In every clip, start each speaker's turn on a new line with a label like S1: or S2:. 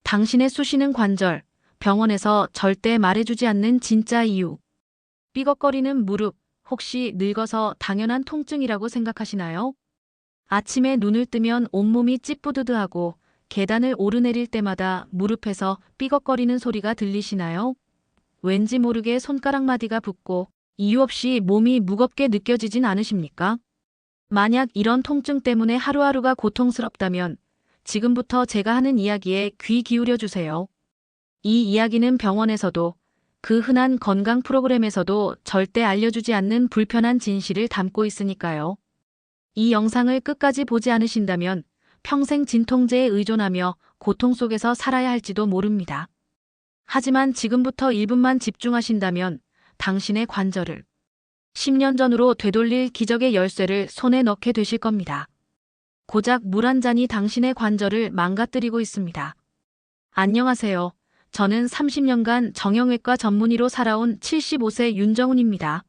S1: 당신의 쑤시는 관절, 병원에서 절대 말해주지 않는 진짜 이유. 삐걱거리는 무릎, 혹시 늙어서 당연한 통증이라고 생각하시나요? 아침에 눈을 뜨면 온몸이 찌뿌드드하고 계단을 오르내릴 때마다 무릎에서 삐걱거리는 소리가 들리시나요? 왠지 모르게 손가락 마디가 붓고 이유 없이 몸이 무겁게 느껴지진 않으십니까? 만약 이런 통증 때문에 하루하루가 고통스럽다면 지금부터 제가 하는 이야기에 귀 기울여 주세요. 이 이야기는 병원에서도 그 흔한 건강 프로그램에서도 절대 알려주지 않는 불편한 진실을 담고 있으니까요. 이 영상을 끝까지 보지 않으신다면 평생 진통제에 의존하며 고통 속에서 살아야 할지도 모릅니다. 하지만 지금부터 1분만 집중하신다면 당신의 관절을 10년 전으로 되돌릴 기적의 열쇠를 손에 넣게 되실 겁니다. 고작 물 한 잔이 당신의 관절을 망가뜨리고 있습니다. 안녕하세요. 저는 30년간 정형외과 전문의로 살아온 75세 윤정훈입니다.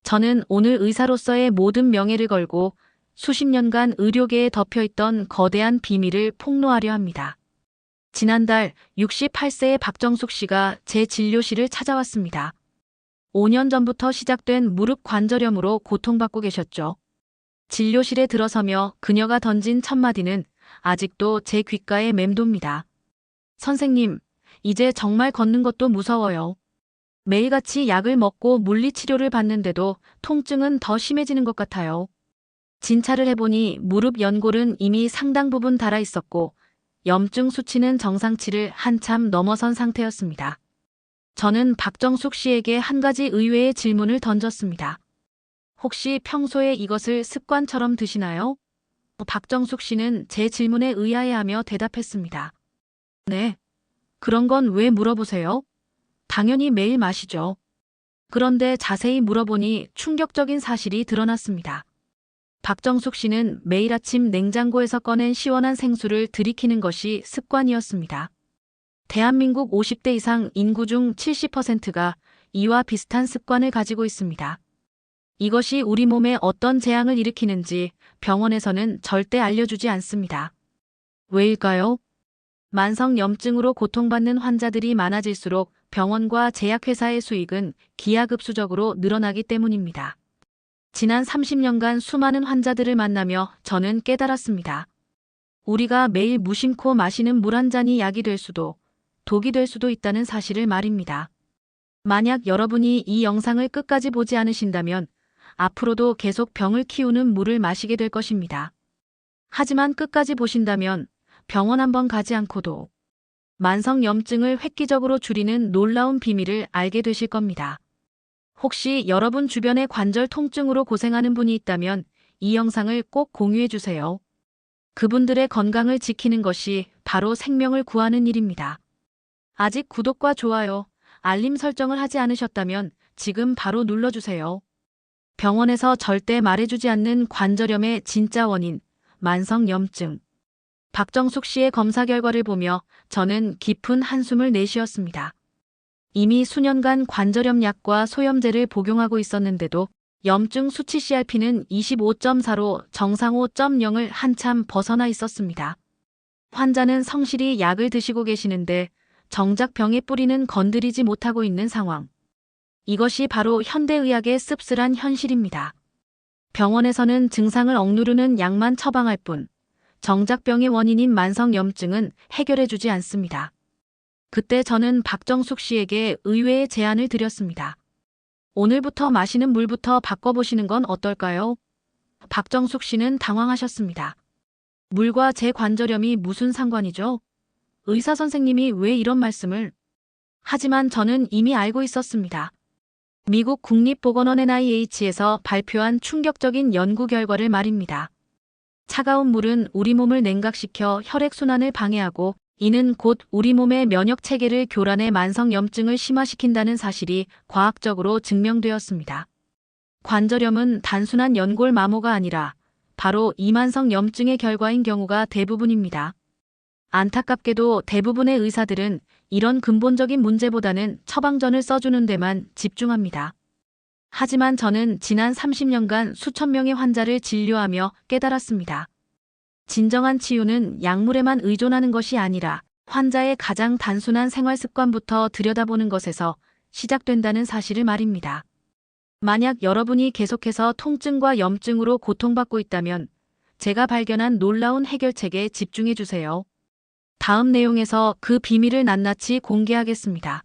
S1: 저는 오늘 의사로서의 모든 명예를 걸고 수십 년간 의료계에 덮여있던 거대한 비밀을 폭로하려 합니다. 지난달 68세의 박정숙 씨가 제 진료실을 찾아왔습니다. 5년 전부터 시작된 무릎 관절염으로 고통받고 계셨죠. 진료실에 들어서며 그녀가 던진 첫 마디는 아직도 제 귓가에 맴돕니다. 선생님, 이제 정말 걷는 것도 무서워요. 매일같이 약을 먹고 물리치료를 받는데도 통증은 더 심해지는 것 같아요. 진찰을 해보니 무릎 연골은 이미 상당 부분 닳아 있었고 염증 수치는 정상치를 한참 넘어선 상태였습니다. 저는 박정숙 씨에게 한 가지 의외의 질문을 던졌습니다. 혹시 평소에 이것을 습관처럼 드시나요? 박정숙 씨는 제 질문에 의아해하며 대답했습니다. 네. 그런 건 왜 물어보세요? 당연히 매일 마시죠. 그런데 자세히 물어보니 충격적인 사실이 드러났습니다. 박정숙 씨는 매일 아침 냉장고에서 꺼낸 시원한 생수를 들이키는 것이 습관이었습니다. 대한민국 50대 이상 인구 중 70%가 이와 비슷한 습관을 가지고 있습니다. 이것이 우리 몸에 어떤 재앙을 일으키는지 병원에서는 절대 알려주지 않습니다. 왜일까요? 만성염증으로 고통받는 환자들이 많아질수록 병원과 제약회사의 수익은 기하급수적으로 늘어나기 때문입니다. 지난 30년간 수많은 환자들을 만나며 저는 깨달았습니다. 우리가 매일 무심코 마시는 물 한 잔이 약이 될 수도 독이 될 수도 있다는 사실을 말입니다. 만약 여러분이 이 영상을 끝까지 보지 않으신다면 앞으로도 계속 병을 키우는 물을 마시게 될 것입니다. 하지만 끝까지 보신다면 병원 한번 가지 않고도 만성염증을 획기적으로 줄이는 놀라운 비밀을 알게 되실 겁니다. 혹시 여러분 주변에 관절 통증으로 고생하는 분이 있다면 이 영상을 꼭 공유해 주세요. 그분들의 건강을 지키는 것이 바로 생명을 구하는 일입니다. 아직 구독과 좋아요, 알림 설정을 하지 않으셨다면 지금 바로 눌러주세요. 병원에서 절대 말해주지 않는 관절염의 진짜 원인, 만성염증. 박정숙 씨의 검사 결과를 보며 저는 깊은 한숨을 내쉬었습니다. 이미 수년간 관절염 약과 소염제를 복용하고 있었는데도 염증 수치 CRP는 25.4로 정상 5.0을 한참 벗어나 있었습니다. 환자는 성실히 약을 드시고 계시는데 정작 병의 뿌리는 건드리지 못하고 있는 상황. 이것이 바로 현대의학의 씁쓸한 현실입니다. 병원에서는 증상을 억누르는 약만 처방할 뿐 정작 병의 원인인 만성염증은 해결해주지 않습니다. 그때 저는 박정숙 씨에게 의외의 제안을 드렸습니다. 오늘부터 마시는 물부터 바꿔보시는 건 어떨까요? 박정숙 씨는 당황하셨습니다. 물과 제 관절염이 무슨 상관이죠? 의사 선생님이 왜 이런 말씀을? 하지만 저는 이미 알고 있었습니다. 미국 국립보건원 NIH에서 발표한 충격적인 연구 결과를 말입니다. 차가운 물은 우리 몸을 냉각시켜 혈액순환을 방해하고 이는 곧 우리 몸의 면역체계를 교란해 만성염증을 심화시킨다는 사실이 과학적으로 증명되었습니다. 관절염은 단순한 연골 마모가 아니라 바로 이만성염증의 결과인 경우가 대부분입니다. 안타깝게도 대부분의 의사들은 이런 근본적인 문제보다는 처방전을 써주는 데만 집중합니다. 하지만 저는 지난 30년간 수천 명의 환자를 진료하며 깨달았습니다. 진정한 치유는 약물에만 의존하는 것이 아니라 환자의 가장 단순한 생활 습관부터 들여다보는 것에서 시작된다는 사실을 말입니다. 만약 여러분이 계속해서 통증과 염증으로 고통받고 있다면 제가 발견한 놀라운 해결책에 집중해 주세요. 다음 내용에서 그 비밀을 낱낱이 공개하겠습니다.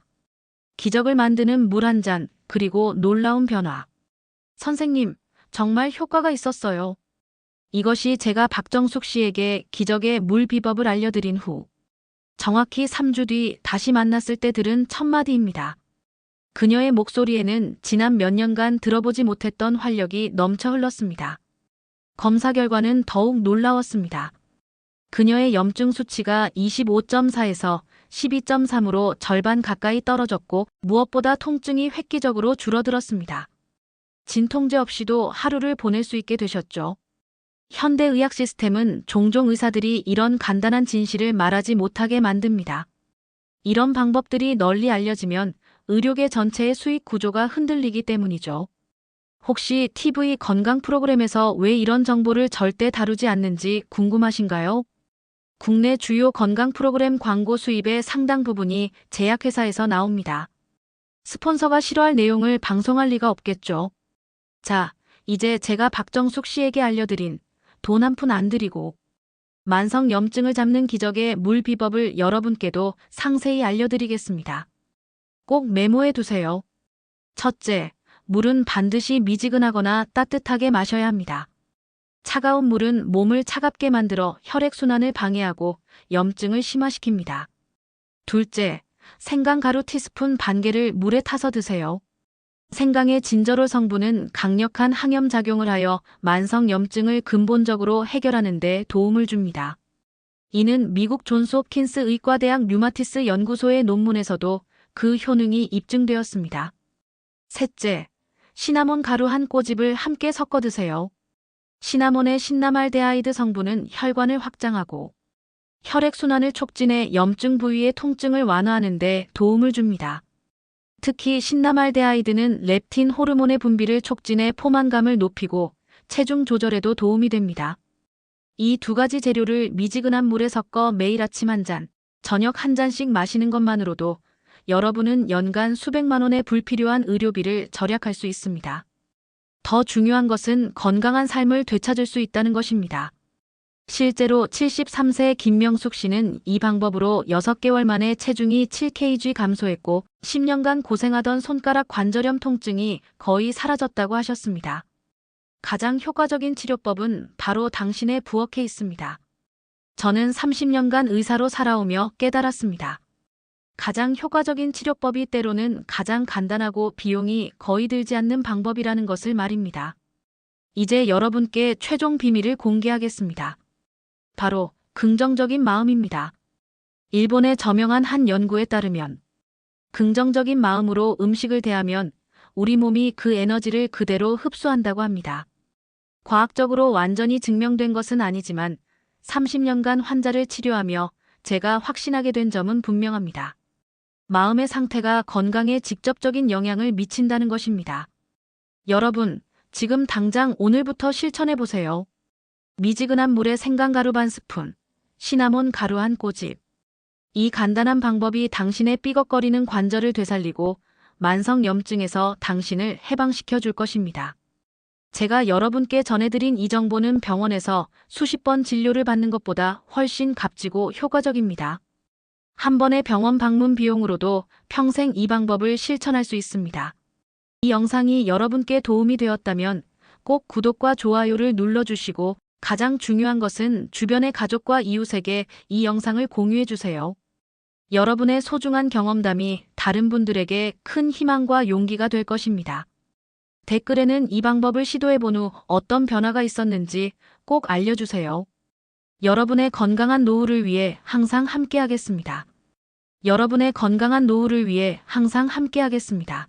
S1: 기적을 만드는 물 한 잔, 그리고 놀라운 변화. 선생님, 정말 효과가 있었어요. 이것이 제가 박정숙 씨에게 기적의 물 비법을 알려드린 후 정확히 3주 뒤 다시 만났을 때 들은 첫 마디입니다. 그녀의 목소리에는 지난 몇 년간 들어보지 못했던 활력이 넘쳐 흘렀습니다. 검사 결과는 더욱 놀라웠습니다. 그녀의 염증 수치가 25.4에서 12.3으로 절반 가까이 떨어졌고 무엇보다 통증이 획기적으로 줄어들었습니다. 진통제 없이도 하루를 보낼 수 있게 되셨죠. 현대의학 시스템은 종종 의사들이 이런 간단한 진실을 말하지 못하게 만듭니다. 이런 방법들이 널리 알려지면 의료계 전체의 수익 구조가 흔들리기 때문이죠. 혹시 TV 건강 프로그램에서 왜 이런 정보를 절대 다루지 않는지 궁금하신가요? 국내 주요 건강 프로그램 광고 수입의 상당 부분이 제약회사에서 나옵니다. 스폰서가 싫어할 내용을 방송할 리가 없겠죠. 자, 이제 제가 박정숙 씨에게 알려드린 돈 한 푼 안 들이고 만성 염증을 잡는 기적의 물 비법을 여러분께도 상세히 알려드리겠습니다. 꼭 메모해 두세요. 첫째, 물은 반드시 미지근하거나 따뜻하게 마셔야 합니다. 차가운 물은 몸을 차갑게 만들어 혈액순환을 방해하고 염증을 심화시킵니다. 둘째, 생강가루 티스푼 반 개를 물에 타서 드세요. 생강의 진저롤 성분은 강력한 항염작용을 하여 만성 염증을 근본적으로 해결하는 데 도움을 줍니다. 이는 미국 존스 홉킨스 의과대학 류마티스 연구소의 논문에서도 그 효능이 입증되었습니다. 셋째, 시나몬 가루 한 꼬집을 함께 섞어 드세요. 시나몬의 신나말데하이드 성분은 혈관을 확장하고 혈액순환을 촉진해 염증 부위의 통증을 완화하는 데 도움을 줍니다. 특히 신나말데하이드는 렙틴 호르몬의 분비를 촉진해 포만감을 높이고 체중 조절에도 도움이 됩니다. 이 두 가지 재료를 미지근한 물에 섞어 매일 아침 한 잔, 저녁 한 잔씩 마시는 것만으로도 여러분은 연간 수백만 원의 불필요한 의료비를 절약할 수 있습니다. 더 중요한 것은 건강한 삶을 되찾을 수 있다는 것입니다. 실제로 73세 김명숙 씨는 이 방법으로 6개월 만에 체중이 7kg 감소했고 10년간 고생하던 손가락 관절염 통증이 거의 사라졌다고 하셨습니다. 가장 효과적인 치료법은 바로 당신의 부엌에 있습니다. 저는 30년간 의사로 살아오며 깨달았습니다. 가장 효과적인 치료법이 때로는 가장 간단하고 비용이 거의 들지 않는 방법이라는 것을 말입니다. 이제 여러분께 최종 비밀을 공개하겠습니다. 바로 긍정적인 마음입니다. 일본의 저명한 한 연구에 따르면 긍정적인 마음으로 음식을 대하면 우리 몸이 그 에너지를 그대로 흡수한다고 합니다. 과학적으로 완전히 증명된 것은 아니지만 30년간 환자를 치료하며 제가 확신하게 된 점은 분명합니다. 마음의 상태가 건강에 직접적인 영향을 미친다는 것입니다. 여러분, 지금 당장 오늘부터 실천해 보세요. 미지근한 물에 생강가루 반 스푼, 시나몬 가루 한 꼬집. 이 간단한 방법이 당신의 삐걱거리는 관절을 되살리고 만성 염증에서 당신을 해방시켜 줄 것입니다. 제가 여러분께 전해드린 이 정보는 병원에서 수십 번 진료를 받는 것보다 훨씬 값지고 효과적입니다. 한 번의 병원 방문 비용으로도 평생 이 방법을 실천할 수 있습니다. 이 영상이 여러분께 도움이 되었다면 꼭 구독과 좋아요를 눌러주시고 가장 중요한 것은 주변의 가족과 이웃에게 이 영상을 공유해 주세요. 여러분의 소중한 경험담이 다른 분들에게 큰 희망과 용기가 될 것입니다. 댓글에는 이 방법을 시도해본 후 어떤 변화가 있었는지 꼭 알려주세요. 여러분의 건강한 노후를 위해 항상 함께하겠습니다. 여러분의 건강한 노후를 위해 항상 함께하겠습니다.